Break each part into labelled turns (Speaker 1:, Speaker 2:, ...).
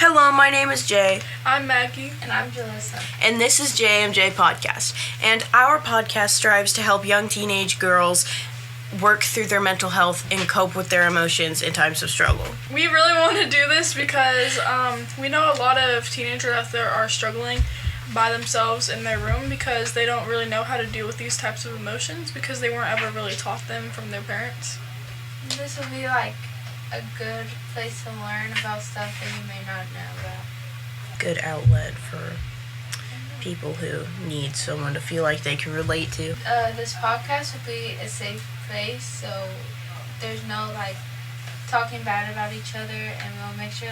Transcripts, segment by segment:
Speaker 1: Hello, my name is Jay.
Speaker 2: I'm Maggie.
Speaker 3: And I'm Jalissa.
Speaker 1: And this is JMJPodcast. And our podcast strives to help young teenage girls work through their mental health and cope with their emotions in times of struggle.
Speaker 2: We really want to do this because we know a lot of teenagers out there are struggling by themselves in their room because they don't really know how to deal with these types of emotions because they weren't ever really taught them from their parents.
Speaker 3: This will be like a good place to learn about stuff that you may not know about.
Speaker 1: Good outlet for people who need someone to feel like they can relate to.
Speaker 3: This podcast will be a safe place, so there's no talking bad about each other, and we'll make sure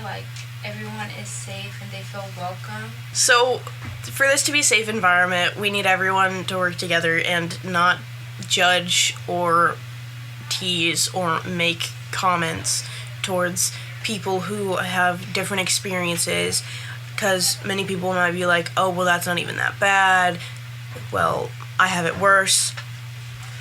Speaker 3: everyone is safe and they feel welcome.
Speaker 1: So for this to be a safe environment, we need everyone to work together and not judge or tease or make comments towards people who have different experiences, because many people might be like, oh, well, that's not even that bad. Well, I have it worse.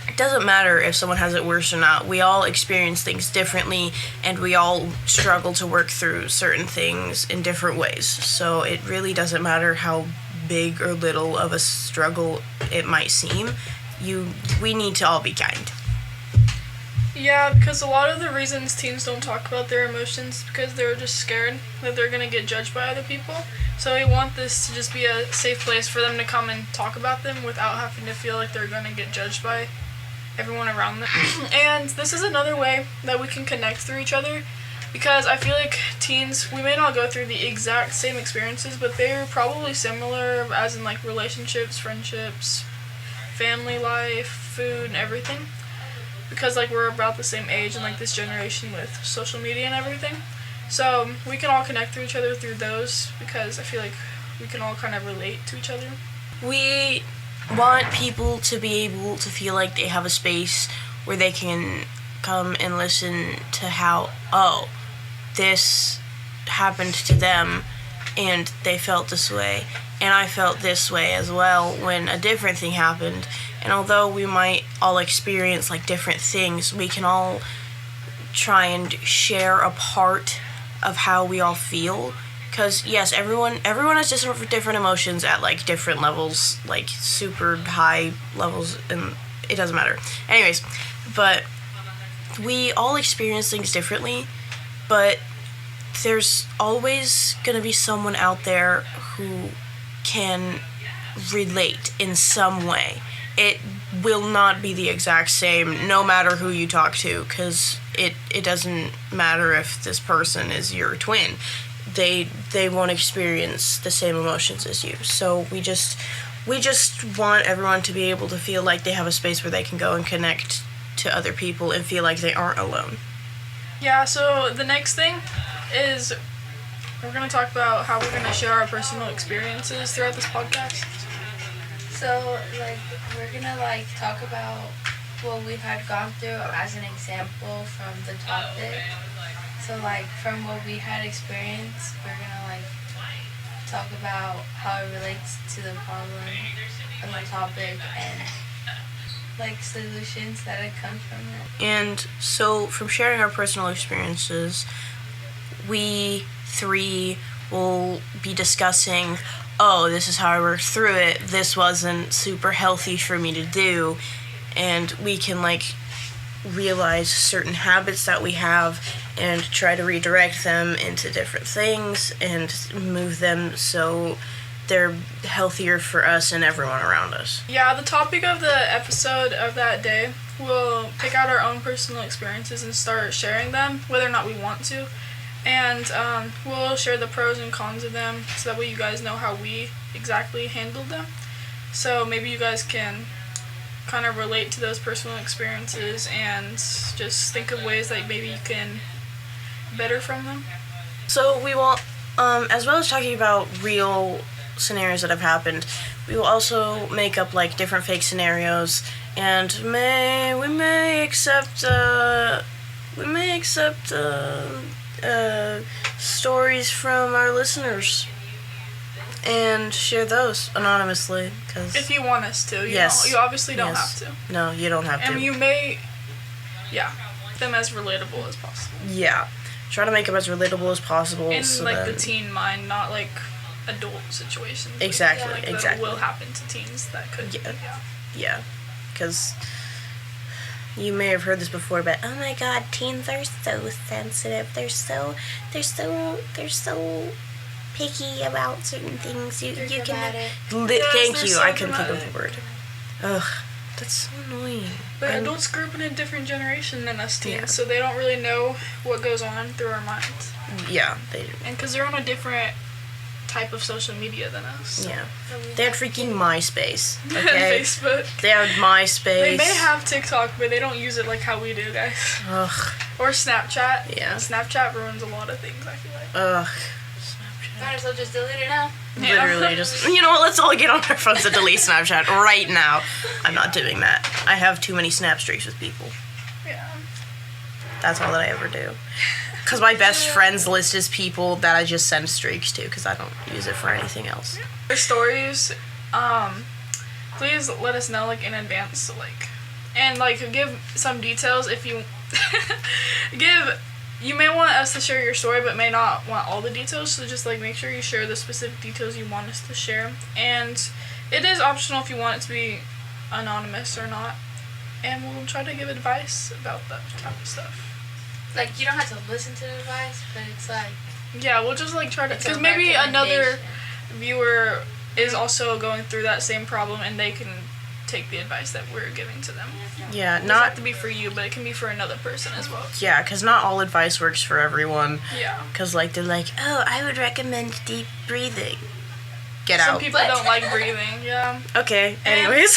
Speaker 1: It doesn't matter if someone has it worse or not. We all experience things differently, and we all struggle to work through certain things in different ways. So it really doesn't matter how big or little of a struggle it might seem. We need to all be kind.
Speaker 2: Yeah, because a lot of the reasons teens don't talk about their emotions is because they're just scared that they're going to get judged by other people. So we want this to just be a safe place for them to come and talk about them without having to feel like they're going to get judged by everyone around them. And this is another way that we can connect through each other, because I feel like teens, we may not go through the exact same experiences, but they're probably similar, as in relationships, friendships, family life, food, and everything. Because we're about the same age and this generation with social media and everything. So we can all connect through each other through those, because I feel like we can all kind of relate to each other.
Speaker 1: We want people to be able to feel like they have a space where they can come and listen to how, oh, this happened to them and they felt this way, and I felt this way as well when a different thing happened. And although we might all experience different things, we can all try and share a part of how we all feel. Because yes, everyone has different emotions at different levels, super high levels, and it doesn't matter. Anyways, but we all experience things differently, but there's always gonna be someone out there who can relate in some way. It will not be the exact same no matter who you talk to, because it doesn't matter if this person is your twin. They won't experience the same emotions as you. So we just want everyone to be able to feel like they have a space where they can go and connect to other people and feel like they aren't alone.
Speaker 2: Yeah, so the next thing is we're going to talk about how we're going to share our personal experiences throughout this podcast.
Speaker 3: So, we're going to, talk about what we've had gone through as an example from the topic. So, from what we had experienced, we're going to, talk about how it relates to the problem of the topic and, solutions that have come from it.
Speaker 1: And so, from sharing our personal experiences, we three will be discussing, oh, this is how I worked through it, this wasn't super healthy for me to do, and we can realize certain habits that we have and try to redirect them into different things and move them so they're healthier for us and everyone around us.
Speaker 2: Yeah, the topic of the episode of that day, we'll pick out our own personal experiences and start sharing them, whether or not we want to. And we'll share the pros and cons of them so that way you guys know how we exactly handled them. So maybe you guys can kind of relate to those personal experiences and just think of ways that maybe you can better from them.
Speaker 1: So we will, as well as talking about real scenarios that have happened, we will also make up different fake scenarios, and we may accept stories from our listeners and share those anonymously. Cause
Speaker 2: if you want us to, you obviously don't have to.
Speaker 1: No, you don't have to.
Speaker 2: And you may, them as relatable as possible.
Speaker 1: Yeah, try to make them as relatable as possible.
Speaker 2: In
Speaker 1: so
Speaker 2: like the
Speaker 1: then-
Speaker 2: teen mind, not like adult situations.
Speaker 1: Exactly,
Speaker 2: Like,
Speaker 1: exactly.
Speaker 2: That will happen to teens that could.
Speaker 1: Yeah. Yeah, because you may have heard this before, but oh my God, teens are so sensitive. They're so picky about certain things. You can.
Speaker 3: dramatic.
Speaker 1: Thank
Speaker 2: they're
Speaker 1: you.
Speaker 2: so
Speaker 1: I couldn't think of
Speaker 2: dramatic.
Speaker 1: the word. Ugh, that's so annoying.
Speaker 2: But
Speaker 1: I'm-
Speaker 2: adults grew up in a different generation than us teens,
Speaker 1: Yeah.
Speaker 2: so they don't really know what goes on through our minds.
Speaker 1: Yeah, they do.
Speaker 2: And because they're on a different type of social media than us.
Speaker 1: Yeah,
Speaker 3: So we
Speaker 1: they had
Speaker 3: have
Speaker 1: freaking
Speaker 3: to-
Speaker 1: MySpace.
Speaker 2: And
Speaker 1: Okay,
Speaker 2: Facebook.
Speaker 1: they had MySpace.
Speaker 2: They may have TikTok, but they don't use it like how we do, guys.
Speaker 1: Ugh,
Speaker 2: Or Snapchat.
Speaker 1: Yeah.
Speaker 2: Snapchat ruins a lot of things, I feel like.
Speaker 1: ugh.
Speaker 3: Might as well just delete it now.
Speaker 2: Yeah.
Speaker 1: Literally just, you know what, let's all get on our phones and delete Snapchat right now. I'm not doing that. I have too many snap streaks with people.
Speaker 2: Yeah.
Speaker 1: That's all that I ever do. Because my best friends list is people that I just send streaks to because I don't use it for anything else.
Speaker 2: For stories, please let us know like in advance, so, like, and like give some details if you you may want us to share your story but may not want all the details, so just like make sure you share the specific details you want us to share, and it is optional if you want it to be anonymous or not, and we'll try to give advice about that type of stuff.
Speaker 3: Like, you don't have to listen to the advice, but it's like...
Speaker 2: Yeah, we'll just like try to,
Speaker 3: It's a
Speaker 2: because maybe another
Speaker 3: recommendation.
Speaker 2: viewer is also going through that same problem and they can take the advice that we're giving to them.
Speaker 1: Yeah,
Speaker 2: It doesn't have
Speaker 1: not,
Speaker 2: to be for you, but it can be for another person as well.
Speaker 1: yeah, because not all advice works for everyone.
Speaker 2: Yeah.
Speaker 1: Because, like, they're like, oh, I would recommend deep breathing. Get
Speaker 2: Some
Speaker 1: out.
Speaker 2: people
Speaker 3: What?
Speaker 2: don't like breathing, yeah.
Speaker 1: Okay, anyways.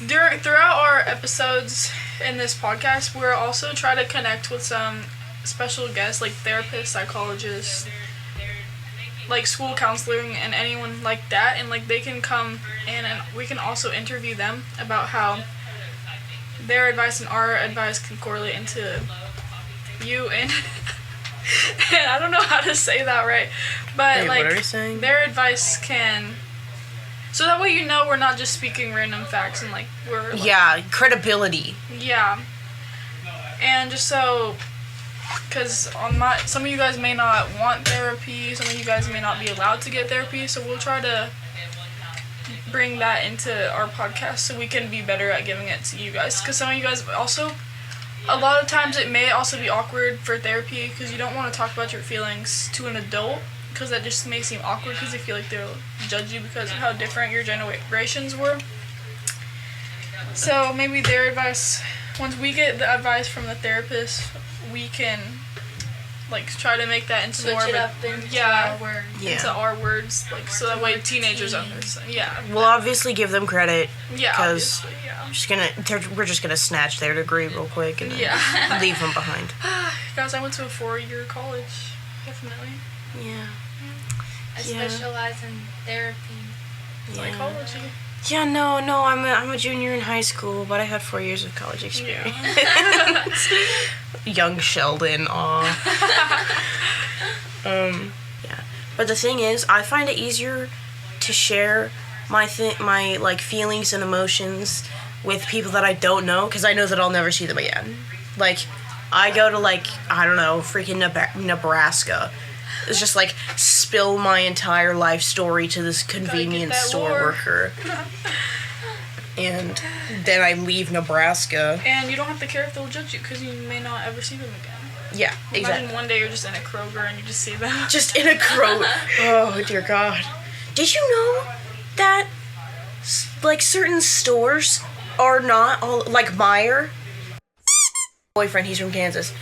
Speaker 2: Throughout our episodes in this podcast, we're also trying to connect with some special guests, like therapists, psychologists, like school counseling, and anyone like that, and like they can come in and we can also interview them about how their advice and our advice can correlate into you and and I don't know how to say that right, but
Speaker 1: Wait,
Speaker 2: like
Speaker 1: what are you saying?
Speaker 2: their advice can, so that way you know we're not just speaking random facts and like we're like,
Speaker 1: Yeah, credibility.
Speaker 2: yeah. And just so, because some of you guys may not want therapy, some of you guys may not be allowed to get therapy, so we'll try to bring that into our podcast so we can be better at giving it to you guys. Because some of you guys also, a lot of times it may also be awkward for therapy because you don't want to talk about your feelings to an adult, because that just may seem awkward because they feel like they'll judge you because of how different your generations were. So maybe their advice, once we get the advice from the therapist, we can like try to make that into
Speaker 3: Switch
Speaker 2: more
Speaker 3: it
Speaker 2: of
Speaker 3: up
Speaker 2: a,
Speaker 3: into
Speaker 2: yeah,
Speaker 3: our words.
Speaker 1: Yeah.
Speaker 2: into our words, like so that way
Speaker 3: More
Speaker 2: teenagers
Speaker 3: teen.
Speaker 2: understand. Yeah,
Speaker 1: We'll obviously give them credit.
Speaker 2: yeah,
Speaker 1: 'cause-
Speaker 2: obviously,
Speaker 1: We're just gonna snatch their degree real quick and then
Speaker 2: yeah.
Speaker 1: leave them behind.
Speaker 2: Guys, I went to a 4-year college, definitely.
Speaker 1: Yeah.
Speaker 3: I
Speaker 1: Yeah.
Speaker 3: specialize in therapy.
Speaker 2: Psychology.
Speaker 1: Yeah, no, I'm a junior in high school, but I had 4 years of college experience.
Speaker 2: Yeah.
Speaker 1: Young Sheldon, aw. Yeah. But the thing is, I find it easier to share my like feelings and emotions with people that I don't know, because I know that I'll never see them again. Like, I go to like, I don't know, freaking Nebraska. It's just like spill my entire life story to this convenience
Speaker 2: that
Speaker 1: store
Speaker 2: lore.
Speaker 1: worker. And then I leave Nebraska.
Speaker 2: And you don't have to care if they'll judge you because you may not ever see them again.
Speaker 1: Yeah,
Speaker 2: Imagine
Speaker 1: exactly.
Speaker 2: one day you're just in a Kroger and you just see them.
Speaker 1: Just in a Kroger. Oh, dear God. Did you know that, like, certain stores are not all, like, Meijer? Boyfriend, he's from Kansas.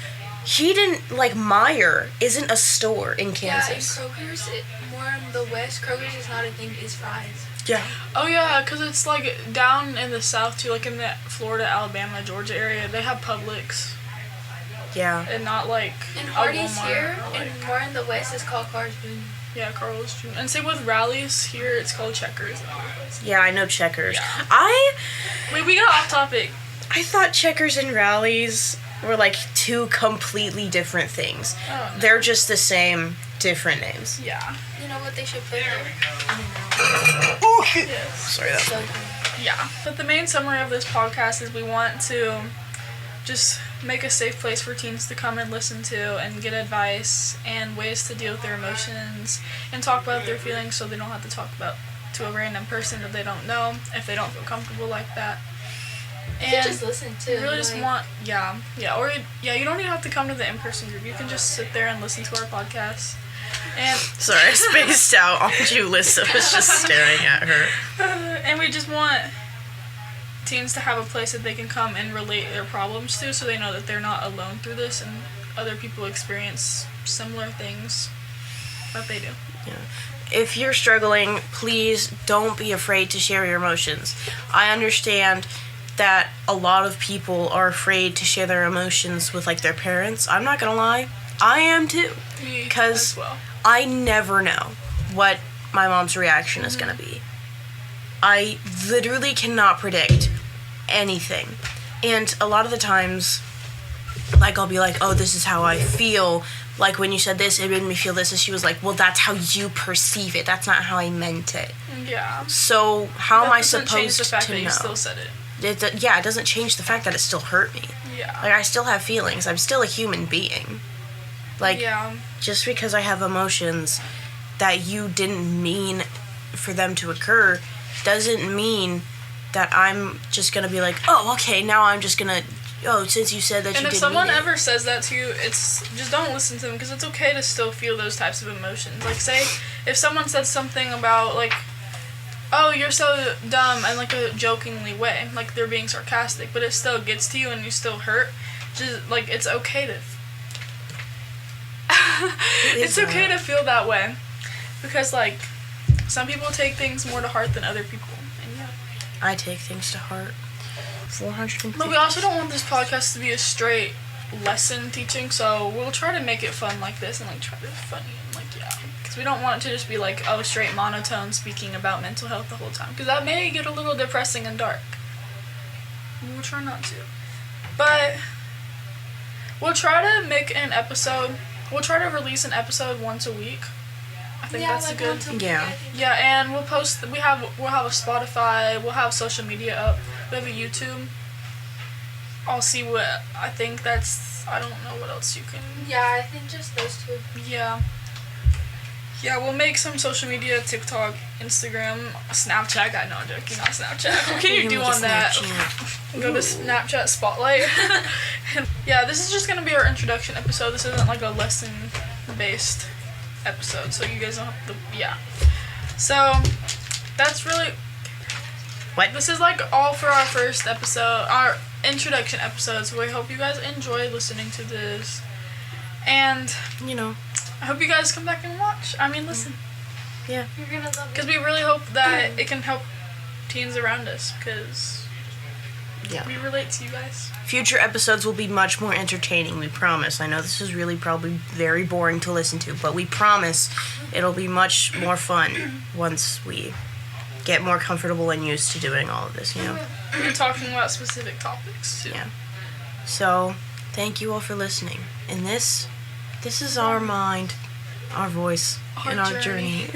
Speaker 1: He didn't, like, Meijer isn't a store in Kansas.
Speaker 3: Yeah, in Kroger's, more in the West, Kroger's is not a thing, it's fries.
Speaker 1: Yeah.
Speaker 2: Oh yeah, because it's like down in the south too, like in the Florida, Alabama, Georgia area, they have Publix
Speaker 1: Yeah.
Speaker 2: and not like
Speaker 3: And
Speaker 2: a
Speaker 3: Hardee's
Speaker 2: Walmart
Speaker 3: here,
Speaker 2: or, like,
Speaker 3: and more in the West, it's called Carl's Jr.
Speaker 2: yeah, Carl's Jr. And same with Rallies here, it's called Checkers.
Speaker 1: Yeah, I know Checkers.
Speaker 2: Yeah. Wait, we got off topic.
Speaker 1: I thought Checkers and Rallies were, like, two completely different things.
Speaker 2: Oh, no.
Speaker 1: They're just the same, different names.
Speaker 2: Yeah.
Speaker 3: You know what they should put there?
Speaker 2: Yes.
Speaker 1: Sorry, that's...
Speaker 3: So,
Speaker 2: Yeah. But the main summary of this podcast is we want to just make a safe place for teens to come and listen to and get advice and ways to deal with their emotions and talk about their feelings so they don't have to talk about to a random person that they don't know if they don't feel comfortable like that.
Speaker 3: And you just listen to.
Speaker 2: You really just want, you don't even have to come to the in-person group. You can just sit there and listen to our podcast. And
Speaker 1: sorry, I spaced out on Julissa. I was just staring at her.
Speaker 2: And we just want teens to have a place that they can come and relate their problems to, so they know that they're not alone through this and other people experience similar things that they do.
Speaker 1: Yeah. If you're struggling, please don't be afraid to share your emotions. I understand that a lot of people are afraid to share their emotions with, like, their parents. I'm not gonna lie, I am too.
Speaker 2: Me
Speaker 1: because
Speaker 2: as well.
Speaker 1: I never know what my mom's reaction is gonna be. I literally cannot predict anything. And a lot of the times, like, I'll be like, oh, this is how I feel. Like, when you said this, it made me feel this. And she was like, well, that's how you perceive it. That's not how I meant it.
Speaker 2: Yeah.
Speaker 1: So how am I supposed to know?
Speaker 2: That doesn't change the fact that you still said it.
Speaker 1: It doesn't change the fact that it still hurt me.
Speaker 2: Yeah.
Speaker 1: Like, I still have feelings. I'm still a human being. Like, just because I have emotions that you didn't mean for them to occur doesn't mean that I'm just going to be like, oh, okay, now I'm just going to, oh, since you said that you didn't mean it.
Speaker 2: And if someone ever says that to you, it's just don't listen to them, because it's okay to still feel those types of emotions. Like, say, if someone said something about, like, oh, you're so dumb, in, like, a jokingly way, like, they're being sarcastic, but it still gets to you and you still hurt, just, like, it's okay to... it's okay to feel that way, because, like, some people take things more to heart than other people, and yeah.
Speaker 1: I take things to heart. 450.
Speaker 2: But we also don't want this podcast to be a straight lesson teaching, so we'll try to make it fun like this and, like, try to be funny and, like, yeah. Because we don't want it to just be, like, oh, straight monotone speaking about mental health the whole time, because that may get a little depressing and dark. We'll try not to. But we'll try to make an episode. We'll try to release an episode once a week. I think that's like a good.
Speaker 1: Yeah.
Speaker 2: Yeah, and we'll post. We'll have a Spotify. We'll have social media up. We have a YouTube. I'll see what I think. That's. I don't know what else you can.
Speaker 3: Yeah, I think just those two.
Speaker 2: Yeah. Yeah, we'll make some social media: TikTok, Instagram, Snapchat. I know, I'm joking. Not Snapchat. What can you do on that? Go to Snapchat Spotlight. Yeah, this is just gonna be our introduction episode. This isn't like a lesson-based episode, so you guys don't have to. Yeah. So that's really.
Speaker 1: What?
Speaker 2: This is like all for our first episode, our introduction episode. So we hope you guys enjoy listening to this, and
Speaker 1: you know,
Speaker 2: I hope you guys come back and watch. I mean, listen.
Speaker 1: Yeah.
Speaker 3: You're gonna love it.
Speaker 2: Because we really hope that it can help teens around us, because we relate to you guys.
Speaker 1: Future episodes will be much more entertaining, we promise. I know this is really probably very boring to listen to, but we promise it'll be much more fun once we get more comfortable and used to doing all of this, you know?
Speaker 2: And talking about specific topics, too.
Speaker 1: Yeah. So, thank you all for listening. And this is our mind, our voice, and our journey.